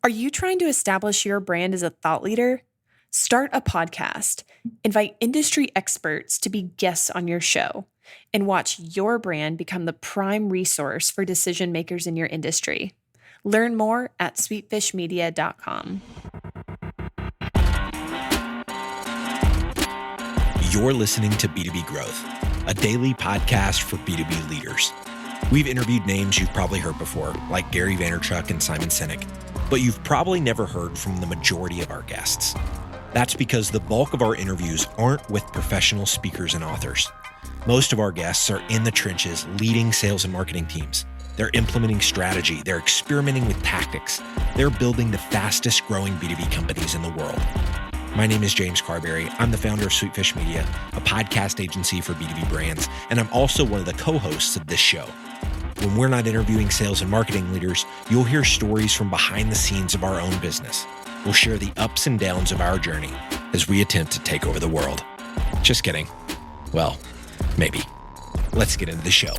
Are you trying to establish your brand as a thought leader? Start a podcast, invite industry experts to be guests on your show, and watch your brand become the prime resource for decision makers in your industry. Learn more at sweetfishmedia.com. You're listening to B2B Growth, a daily podcast for B2B leaders. We've interviewed names you've probably heard before, like Gary Vaynerchuk and Simon Sinek, but you've probably never heard from the majority of our guests. That's because the bulk of our interviews aren't with professional speakers and authors. Most of our guests are in the trenches leading sales and marketing teams. They're implementing strategy. They're experimenting with tactics. They're building the fastest growing B2B companies in the world. My name is James Carberry. I'm the founder of Sweetfish Media, a podcast agency for B2B brands, and I'm also one of the co-hosts of this show. When we're not interviewing sales and marketing leaders, you'll hear stories from behind the scenes of our own business. We'll share the ups and downs of our journey as we attempt to take over the world. Just kidding. Well, maybe. Let's get into the show.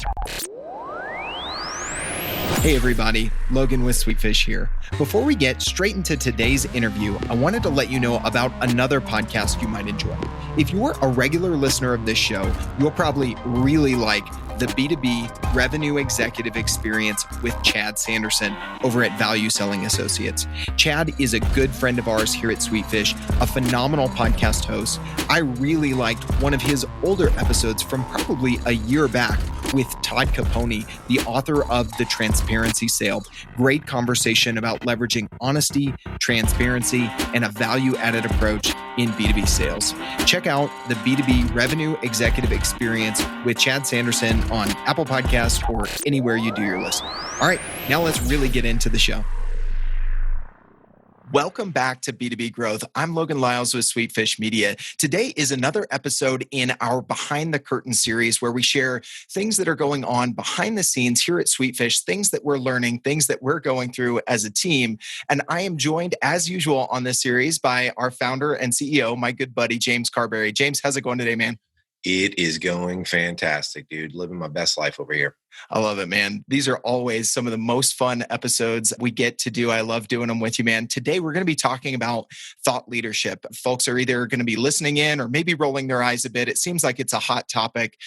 Hey everybody, Logan with Sweetfish here. Before we get straight into today's interview, I wanted to let you know about another podcast you might enjoy. If you're a regular listener of this show, you'll probably really like the B2B Revenue Executive Experience with Chad Sanderson over at Value Selling Associates. Chad is a good friend of ours here at Sweetfish, a phenomenal podcast host. I really liked one of his older episodes from probably a year back with Todd Capone, the author of The Transparency Sale. Great conversation about leveraging honesty, transparency, and a value-added approach in B2B sales. Check out the B2B Revenue Executive Experience with Chad Sanderson on Apple Podcasts or anywhere you do your listening. All right, now let's really get into the show. Welcome back to B2B Growth. I'm Logan Lyles with Sweetfish Media. Today is another episode in our Behind the Curtain series where we share things that are going on behind the scenes here at Sweetfish, things that we're learning, things that we're going through as a team. And I am joined, as usual, on this series by our founder and CEO, my good buddy, James Carberry. James, how's it going today, man? It is going fantastic, dude. Living my best life over here. I love it, man. These are always some of the most fun episodes we get to do. I love doing them with you, man. Today, we're going to be talking about thought leadership. Folks are either going to be listening in or maybe rolling their eyes a bit. It seems like it's a hot topic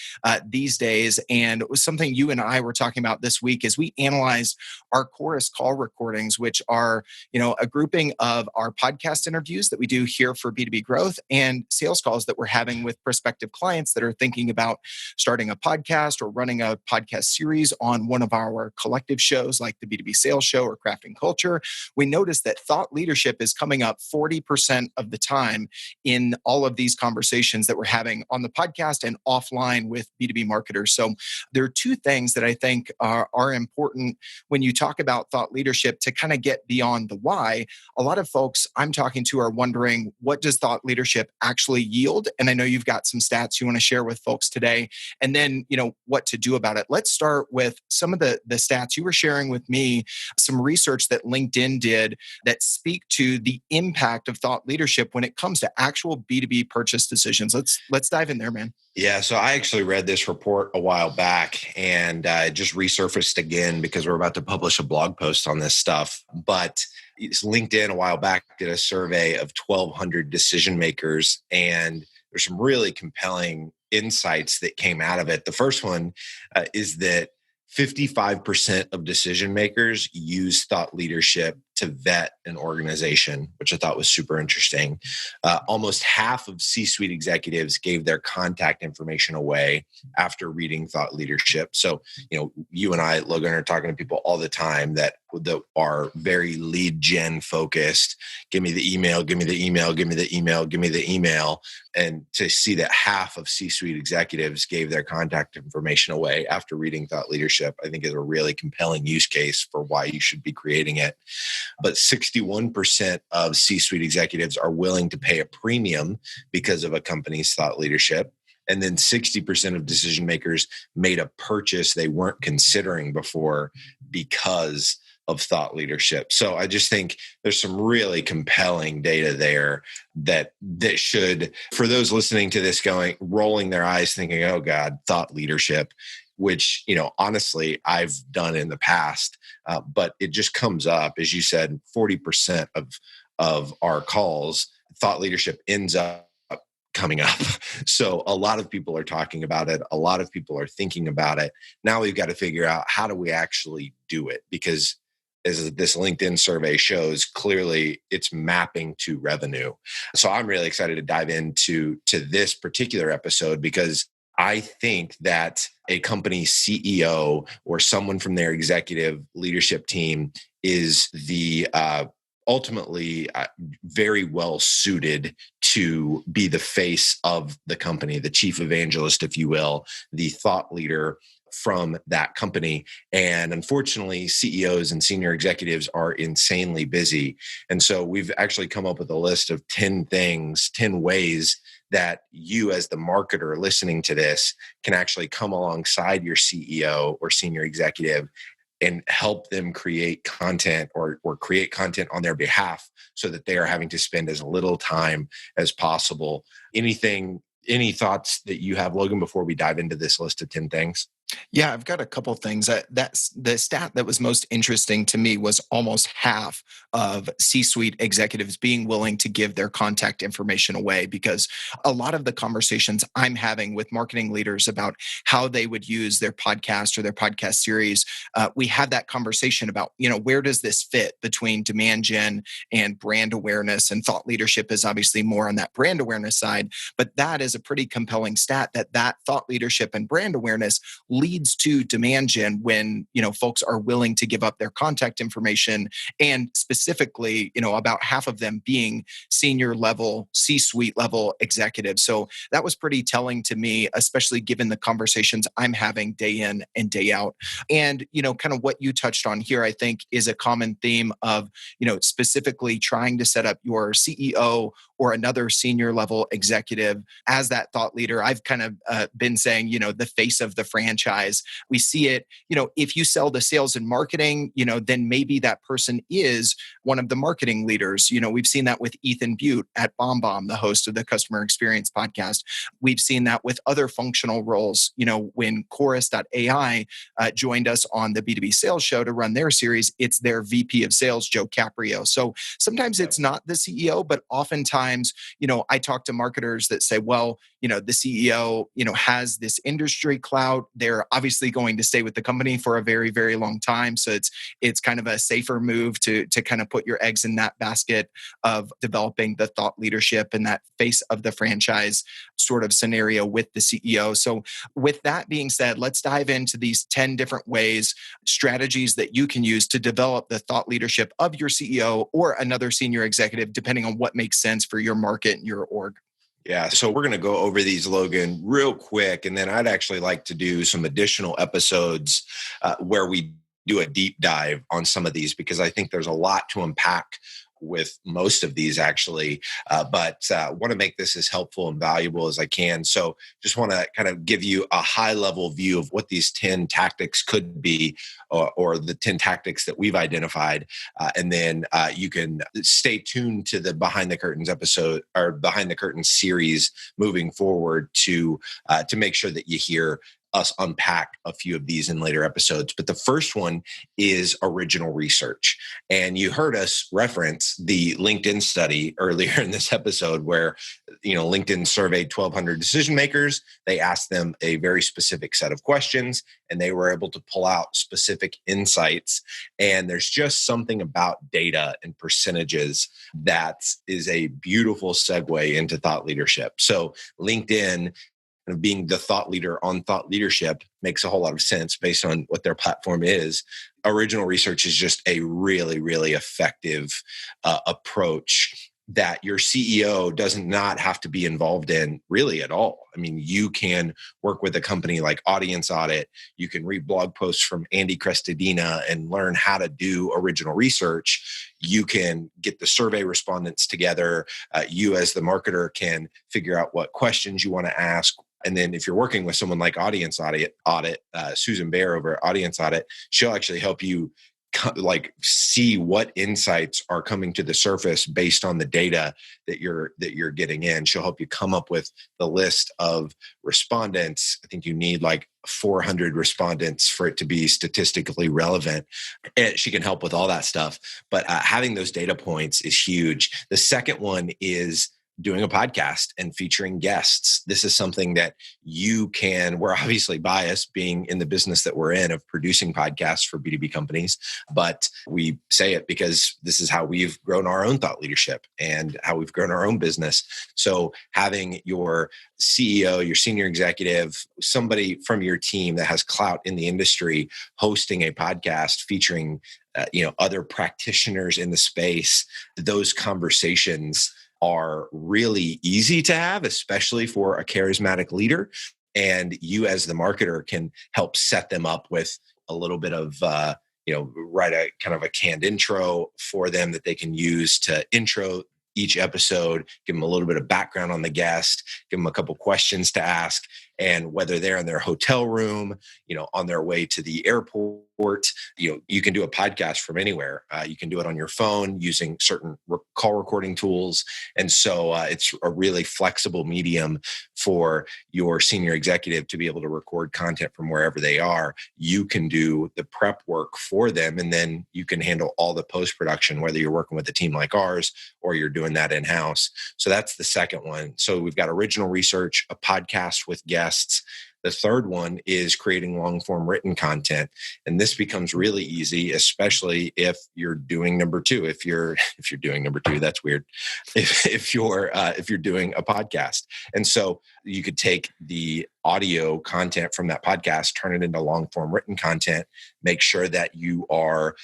these days. And it was something you and I were talking about this week as we analyzed our Chorus call recordings, which are, a grouping of our podcast interviews that we do here for B2B Growth and sales calls that we're having with prospective clients that are thinking about starting a podcast or running a podcast series on one of our collective shows like the B2B Sales Show or Crafting Culture. We noticed that thought leadership is coming up 40% of the time in all of these conversations that we're having on the podcast and offline with B2B marketers. So there are two things that I think are important when you talk about thought leadership to kind of get beyond the why. A lot of folks I'm talking to are wondering, what does thought leadership actually yield? And I know you've got some stats you want to share with folks today. And then, what to do about it. Let's start with some of the stats you were sharing with me, some research that LinkedIn did that speak to the impact of thought leadership when it comes to actual B2B purchase decisions. Let's dive in there, man. Yeah, so I actually read this report a while back and just resurfaced again because we're about to publish a blog post on this stuff. But LinkedIn a while back did a survey of 1,200 decision makers, and there's some really compelling insights that came out of it. The first one is that 55% of decision makers use thought leadership to vet an organization, which I thought was super interesting. Almost half of C-suite executives gave their contact information away after reading thought leadership. So, you and I, Logan, are talking to people all the time that are very lead gen focused. Give me the email, give me the email, give me the email, give me the email. And to see that half of C-suite executives gave their contact information away after reading thought leadership, I think is a really compelling use case for why you should be creating it. But 61% of C-suite executives are willing to pay a premium because of a company's thought leadership. And then 60% of decision makers made a purchase they weren't considering before because of thought leadership. So I just think there's some really compelling data there that should, for those listening to this rolling their eyes thinking, oh God, thought leadership. which, honestly, I've done in the past. But it just comes up, as you said, 40% of our calls, thought leadership ends up coming up. So a lot of people are talking about it. A lot of people are thinking about it. Now we've got to figure out, how do we actually do it? Because as this LinkedIn survey shows, clearly it's mapping to revenue. So I'm really excited to dive into this particular episode, because I think that a company CEO or someone from their executive leadership team is the ultimately very well suited to be the face of the company, the chief evangelist, if you will, the thought leader from that company. And unfortunately, CEOs and senior executives are insanely busy. And so we've actually come up with a list of 10 things, 10 ways that you, as the marketer listening to this, can actually come alongside your CEO or senior executive and help them create content or create content on their behalf, so that they are having to spend as little time as possible. Any thoughts that you have, Logan, before we dive into this list of 10 things? Yeah, I've got a couple things. That's the stat that was most interesting to me was almost half of C-suite executives being willing to give their contact information away, because a lot of the conversations I'm having with marketing leaders about how they would use their podcast or their podcast series, we have that conversation about, where does this fit between demand gen and brand awareness? And thought leadership is obviously more on that brand awareness side, but that is a pretty compelling stat that thought leadership and brand awareness leads to demand gen when folks are willing to give up their contact information, and specifically about half of them being senior level, C-suite level executives. So that was pretty telling to me, especially given the conversations I'm having day in and day out. And kind of what you touched on here, I think, is a common theme of specifically trying to set up your CEO or another senior level executive as that thought leader. I've kind of been saying, the face of the franchise. We see it, if you sell the sales and marketing, then maybe that person is one of the marketing leaders. We've seen that with Ethan Butte at BombBomb, the host of the Customer Experience podcast. We've seen that with other functional roles. When Chorus.ai joined us on the B2B sales show to run their series, it's their VP of sales, Joe Caprio. So sometimes it's not the CEO, but oftentimes, I talk to marketers that say, well, the CEO, has this industry clout. They're obviously going to stay with the company for a very, very long time. So it's kind of a safer move to kind of put your eggs in that basket of developing the thought leadership and that face of the franchise sort of scenario with the CEO. So with that being said, let's dive into these 10 different ways, strategies that you can use to develop the thought leadership of your CEO or another senior executive, depending on what makes sense for your market and your org. Yeah, so we're going to go over these, Logan, real quick. And then I'd actually like to do some additional episodes where we do a deep dive on some of these, because I think there's a lot to unpack with most of these, actually. But want to make this as helpful and valuable as I can. So just want to kind of give you a high level view of what these 10 tactics could be, or the 10 tactics that we've identified. And then you can stay tuned to the Behind the Curtains episode, or Behind the Curtains series moving forward, to make sure that you hear us unpack a few of these in later episodes. But the first one is original research. And you heard us reference the LinkedIn study earlier in this episode, where LinkedIn surveyed 1,200 decision makers. They asked them a very specific set of questions, and they were able to pull out specific insights. And there's just something about data and percentages that is a beautiful segue into thought leadership. So LinkedIn, of being the thought leader on thought leadership, makes a whole lot of sense based on what their platform is. Original research is just a really, really effective approach that your CEO doesn't not have to be involved in really at all. I mean, you can work with a company like Audience Audit. You can read blog posts from Andy Crestodina and learn how to do original research. You can get the survey respondents together. You, as the marketer, can figure out what questions you want to ask. And then if you're working with someone like Audience Audit, Susan Baer over at Audience Audit, she'll actually help you like see what insights are coming to the surface based on the data that you're getting in. She'll help you come up with the list of respondents. I think you need like 400 respondents for it to be statistically relevant. And she can help with all that stuff. But having those data points is huge. The second one is doing a podcast and featuring guests. This is something that we're obviously biased being in the business that we're in of producing podcasts for B2B companies, but we say it because this is how we've grown our own thought leadership and how we've grown our own business. So having your CEO, your senior executive, somebody from your team that has clout in the industry hosting a podcast featuring other practitioners in the space, those conversations are really easy to have, especially for a charismatic leader. And you as the marketer can help set them up with a little bit of, write a kind of a canned intro for them that they can use to intro each episode, give them a little bit of background on the guest, give them a couple questions to ask. And whether they're in their hotel room, on their way to the airport, you can do a podcast from anywhere. You can do it on your phone using certain call recording tools. And so it's a really flexible medium for your senior executive to be able to record content from wherever they are. You can do the prep work for them, and then you can handle all the post-production, whether you're working with a team like ours or you're doing that in-house. So that's the second one. So we've got original research, a podcast with guests. The third one is creating long-form written content. And this becomes really easy, especially if you're doing number two. If you're doing number two, that's weird. If you're doing a podcast. And so you could take the audio content from that podcast, turn it into long-form written content, make sure that you are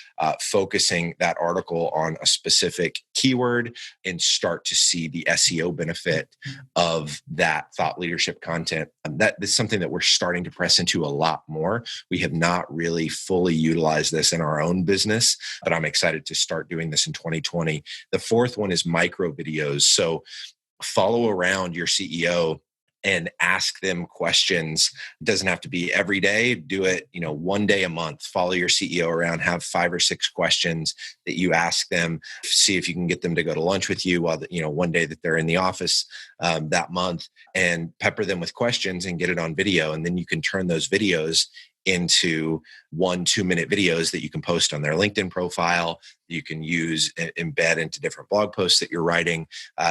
focusing that article on a specific keyword, and start to see the SEO benefit of that thought leadership content. That is something that we're starting to press into a lot more. We have not really fully utilized this in our own business, but I'm excited to start doing this in 2020. The fourth one is micro videos. So follow around your CEO and ask them questions. It doesn't have to be every day. Do it, one day a month. Follow your CEO around, have 5 or 6 questions that you ask them. See if you can get them to go to lunch with you while, one day that they're in the office that month, and pepper them with questions and get it on video. And then you can turn those videos into 1-2 minute videos that you can post on their LinkedIn profile. You can use embed into different blog posts that you're writing.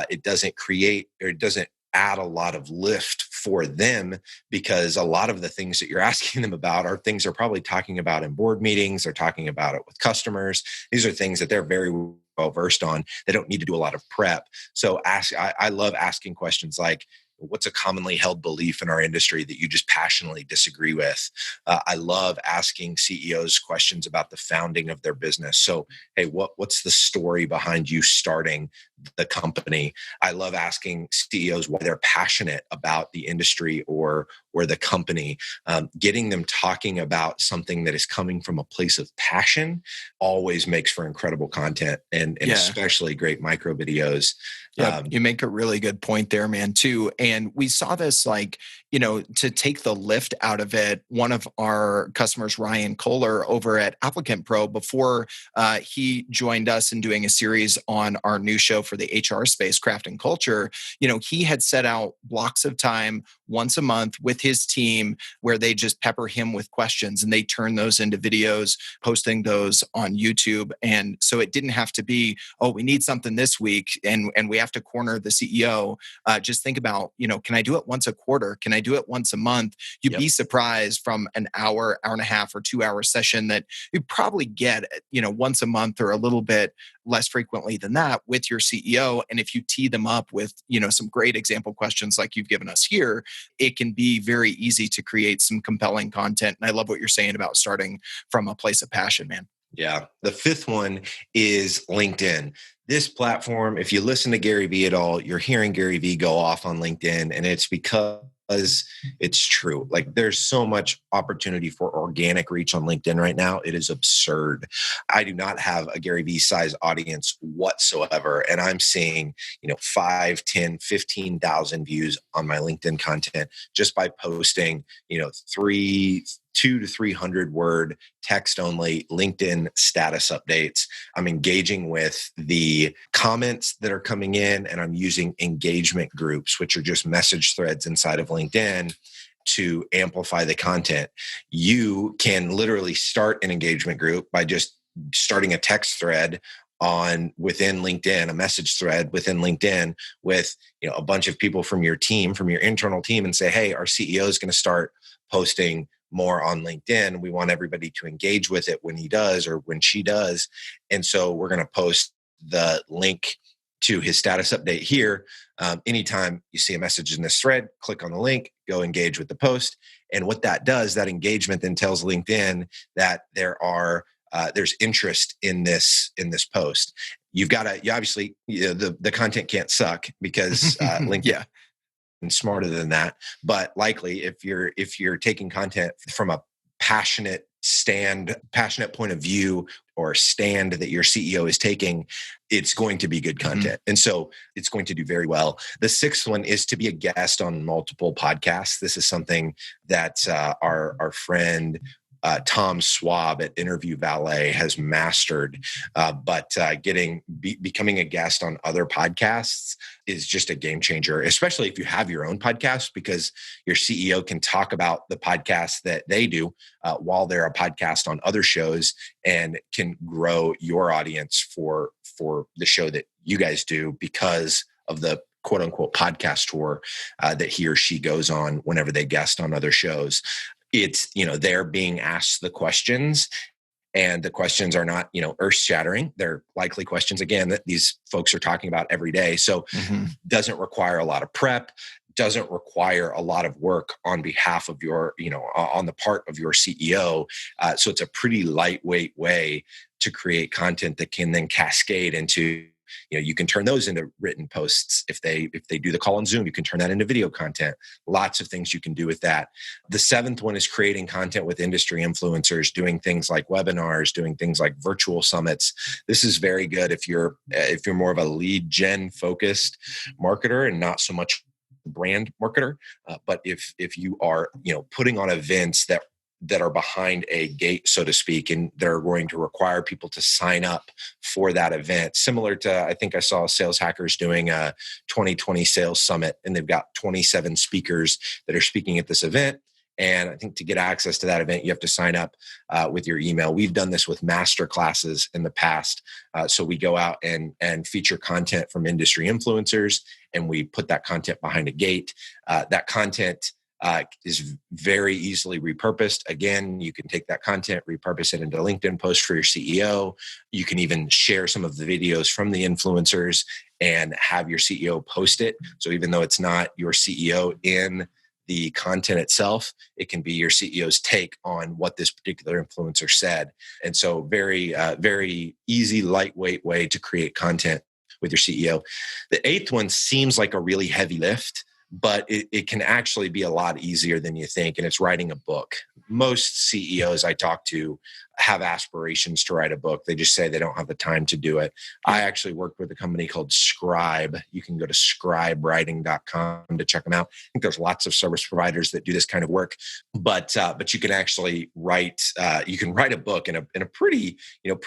It doesn't add a lot of lift for them, because a lot of the things that you're asking them about are things they're probably talking about in board meetings. They're talking about it with customers. These are things that they're very well versed on. They don't need to do a lot of prep. So I love asking questions like, what's a commonly held belief in our industry that you just passionately disagree with? I love asking CEOs questions about the founding of their business. So, hey, what's the story behind you starting the company? I love asking CEOs why they're passionate about the industry or the company. Getting them talking about something that is coming from a place of passion always makes for incredible content and especially great micro videos. Yeah, you make a really good point there, man, too. And we saw this to take the lift out of it. One of our customers, Ryan Kohler over at Applicant Pro, before he joined us in doing a series on our new show for the HR space, Craft and Culture, he had set out blocks of time once a month with his team where they just pepper him with questions, and they turn those into videos, posting those on YouTube. And so it didn't have to be, we need something this week and we have to corner the CEO. Just think about, can I do it once a quarter? Can I do it once a month? You'd be surprised from an hour and a half or 2-hour session that you probably get, once a month or a little bit less frequently than that with your CEO. And if you tee them up with, some great example questions like you've given us here, it can be very easy to create some compelling content. And I love what you're saying about starting from a place of passion, man. Yeah. The fifth one is LinkedIn. This platform, if you listen to Gary Vee at all, you're hearing Gary Vee go off on LinkedIn, and it's because it's true. Like, there's so much opportunity for organic reach on LinkedIn right now. It is absurd. I do not have a Gary Vee size audience whatsoever. And I'm seeing, 5, 10, 15,000 views on my LinkedIn content just by posting, 3 200 to 300 word text only LinkedIn status updates. I'm engaging with the comments that are coming in, and I'm using engagement groups, which are just message threads inside of LinkedIn to amplify the content. You can literally start an engagement group by just starting a text thread within LinkedIn, a message thread within LinkedIn with a bunch of people from your team, from your internal team, and say, hey, our CEO is going to start posting more on LinkedIn. We want everybody to engage with it when he does or when she does. And so we're going to post the link to his status update here. Anytime you see a message in this thread, click on the link, go engage with the post. And what that does, that engagement then tells LinkedIn that there's interest in this post. You obviously, the content can't suck because LinkedIn is smarter than that. But likely, if you're taking content from a passionate point of view or stand that your CEO is taking, it's going to be good content. And so it's going to do very well. The sixth one is to be a guest on multiple podcasts. This is something that our friend Tom Swab at Interview Valet has mastered, but becoming a guest on other podcasts is just a game changer, especially if you have your own podcast, because your CEO can talk about the podcast that they do while they're a podcast on other shows, and can grow your audience for the show that you guys do because of the quote unquote podcast tour that he or she goes on whenever they guest on other shows. It's, they're being asked the questions, and the questions are not, earth shattering. They're likely questions, again, that these folks are talking about every day. So doesn't require a lot of prep, doesn't require a lot of work on behalf of your, on the part of your CEO. So it's a pretty lightweight way to create content that can then cascade into, you can turn those into written posts. If they do the call on Zoom, you can turn that into video content. Lots of things you can do with that. The seventh one is creating content with industry influencers, doing things like webinars, doing things like virtual summits. This is very good if you're more of a lead gen focused marketer and not so much brand marketer. But if you are, putting on events that are behind a gate, so to speak, and they're going to require people to sign up for that event. Similar to, I think I saw Sales Hackers doing a 2020 sales summit, and they've got 27 speakers that are speaking at this event. And I think to get access to that event, you have to sign up with your email. We've done this with master classes in the past. So we go out and feature content from industry influencers, and we put that content behind a gate. That content is very easily repurposed. Again, you can take that content, repurpose it into a LinkedIn post for your CEO. You can even share some of the videos from the influencers and have your CEO post it. So even though it's not your CEO in the content itself, it can be your CEO's take on what this particular influencer said. And so very, very easy, lightweight way to create content with your CEO. The eighth one seems like a really heavy lift, but it can actually be a lot easier than you think. And it's writing a book. Most CEOs I talk to have aspirations to write a book. They just say they don't have the time to do it. I actually worked with a company called Scribe. You can go to scribewriting.com to check them out. I think there's lots of service providers that do this kind of work, but you can actually write a book in a pretty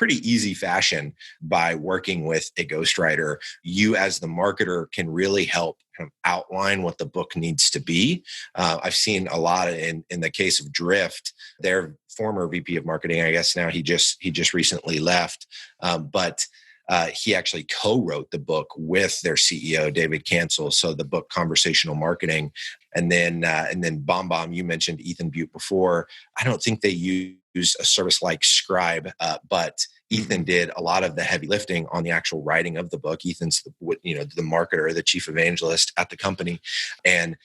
easy fashion by working with a ghostwriter. You as the marketer can really help kind of outline what the book needs to be. I've seen a lot in the case of Drift, their former VP of marketing, I guess now he just recently left, but he actually co-wrote the book with their CEO, David Cancel. So the book Conversational Marketing. And then BombBomb, you mentioned Ethan Butte before. I don't think they use a service like Scribe, but Ethan did a lot of the heavy lifting on the actual writing of the book. Ethan's the marketer, the chief evangelist at the company. And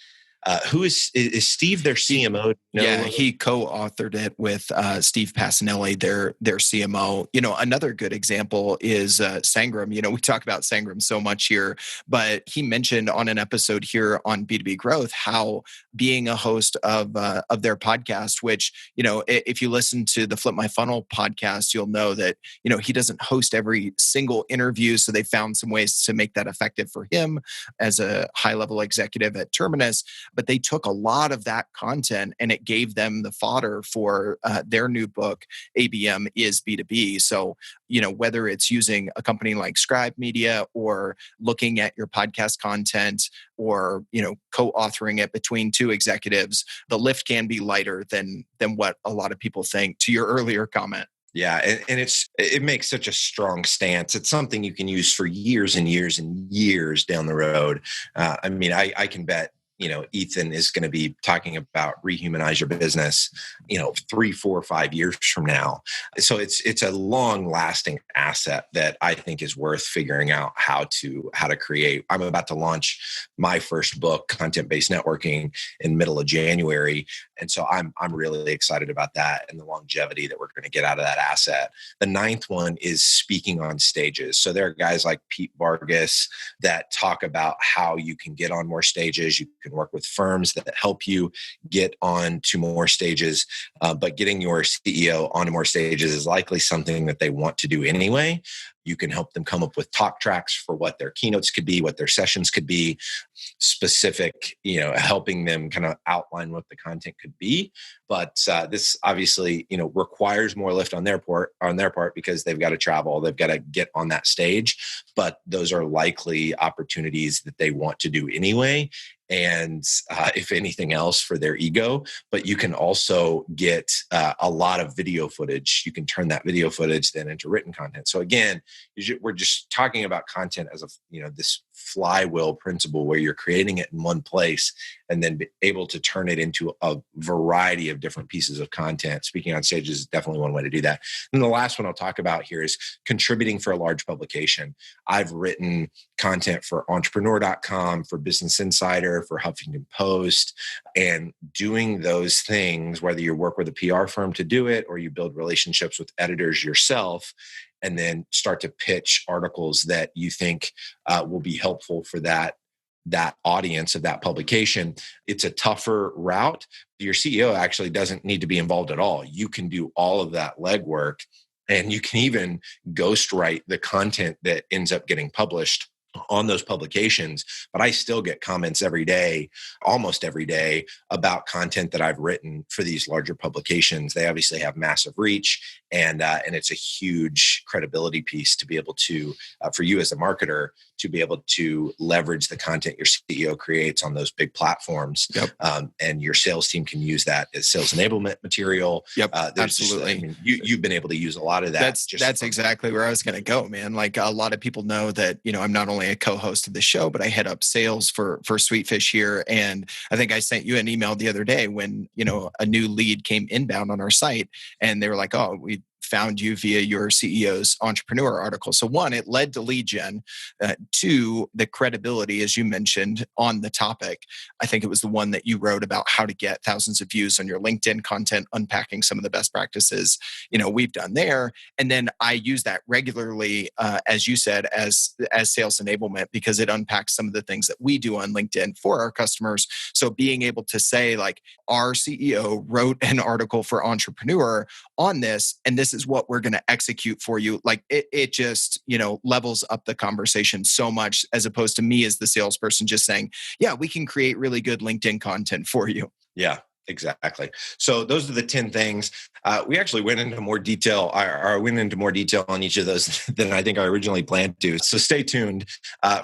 who is Steve, their CMO? No? Yeah, he co-authored it with Steve Passanelli, their CMO. Another good example is Sangram. We talk about Sangram so much here, but he mentioned on an episode here on B2B Growth how being a host of their podcast, which, if you listen to the Flip My Funnel podcast, you'll know that, he doesn't host every single interview. So they found some ways to make that effective for him as a high-level executive at Terminus. but they took a lot of that content and it gave them the fodder for their new book, ABM is B2B. So, whether it's using a company like Scribe Media or looking at your podcast content or, co-authoring it between two executives, the lift can be lighter than what a lot of people think, to your earlier comment. Yeah, and it makes such a strong stance. It's something you can use for years and years and years down the road. I can bet, Ethan is going to be talking about rehumanize your business, 3, 4, 5 years from now. So it's a long lasting asset that I think is worth figuring out how to create. I'm about to launch my first book, Content-Based Networking, in middle of January. And so I'm really excited about that and the longevity that we're going to get out of that asset. The 9th one is speaking on stages. So there are guys like Pete Vargas that talk about how you can get on more stages. You can work with firms that help you get on to more stages. But getting your CEO onto more stages is likely something that they want to do anyway. You can help them come up with talk tracks for what their keynotes could be, what their sessions could be, specific, helping them kind of outline what the content could be. But this obviously, requires more lift on their part because they've got to travel, they've got to get on that stage. But those are likely opportunities that they want to do anyway. And if anything else, for their ego. But you can also get a lot of video footage. You can turn that video footage then into written content. So again, we're just talking about content as this flywheel principle where you're creating it in one place and then be able to turn it into a variety of different pieces of content. Speaking on stage is definitely one way to do that. And the last one I'll talk about here is contributing for a large publication. I've written content for entrepreneur.com, for Business Insider, for Huffington Post, and doing those things, whether you work with a PR firm to do it or you build relationships with editors yourself, and then start to pitch articles that you think will be helpful for that audience of that publication. It's a tougher route. Your CEO actually doesn't need to be involved at all. You can do all of that legwork, and you can even ghostwrite the content that ends up getting published on those publications. But I still get comments every day, almost every day, about content that I've written for these larger publications. They obviously have massive reach, and it's a huge credibility piece to be able to, for you as a marketer, to be able to leverage the content your CEO creates on those big platforms. Yep. And your sales team can use that as sales enablement material. Yep, absolutely. You've been able to use a lot of that. That's exactly where I was going to go, man. Like, a lot of people know that, I'm not only a co-host of the show, but I head up sales for Sweetfish here. And I think I sent you an email the other day when, a new lead came inbound on our site, and they were like, "Oh, we found you via your CEO's entrepreneur article." So 1, it led to lead gen. 2, the credibility, as you mentioned, on the topic. I think it was the one that you wrote about how to get thousands of views on your LinkedIn content, unpacking some of the best practices, we've done there. And then I use that regularly, as you said, as sales enablement, because it unpacks some of the things that we do on LinkedIn for our customers. So being able to say, like, our CEO wrote an article for Entrepreneur on this, and this is what we're going to execute for you. Like, it just, levels up the conversation so much, as opposed to me as the salesperson just saying, yeah, we can create really good LinkedIn content for you. Yeah, exactly. So those are the 10 things. We actually went into more detail. I went into more detail on each of those than I think I originally planned to. So stay tuned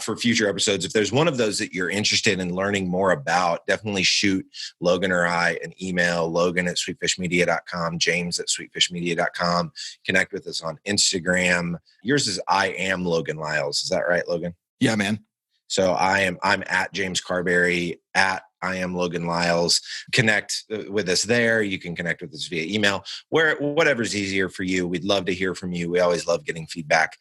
for future episodes. If there's one of those that you're interested in learning more about, definitely shoot Logan or I an email, Logan@sweetfishmedia.com, James@sweetfishmedia.com. Connect with us on Instagram. Yours is I am Logan Lyles. Is that right, Logan? Yeah, man. So I'm at James Carberry, at I am Logan Lyles. Connect with us there. You can connect with us via email, whatever's easier for you. We'd love to hear from you. We always love getting feedback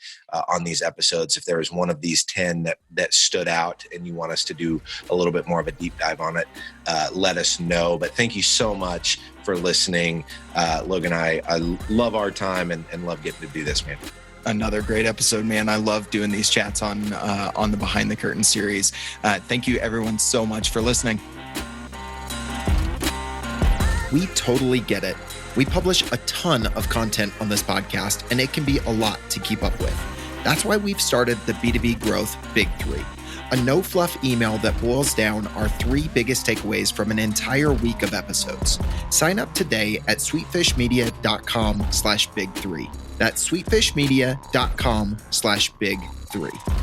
on these episodes. If there was one of these 10 that stood out and you want us to do a little bit more of a deep dive on it, let us know. But thank you so much for listening. Logan, I love our time and love getting to do this, man. Another great episode, man. I love doing these chats on the Behind the Curtain series. Thank you, everyone, so much for listening. We totally get it. We publish a ton of content on this podcast, and it can be a lot to keep up with. That's why we've started the B2B Growth Big 3. a no-fluff email that boils down our 3 biggest takeaways from an entire week of episodes. Sign up today at sweetfishmedia.com/big3. That's sweetfishmedia.com/big3.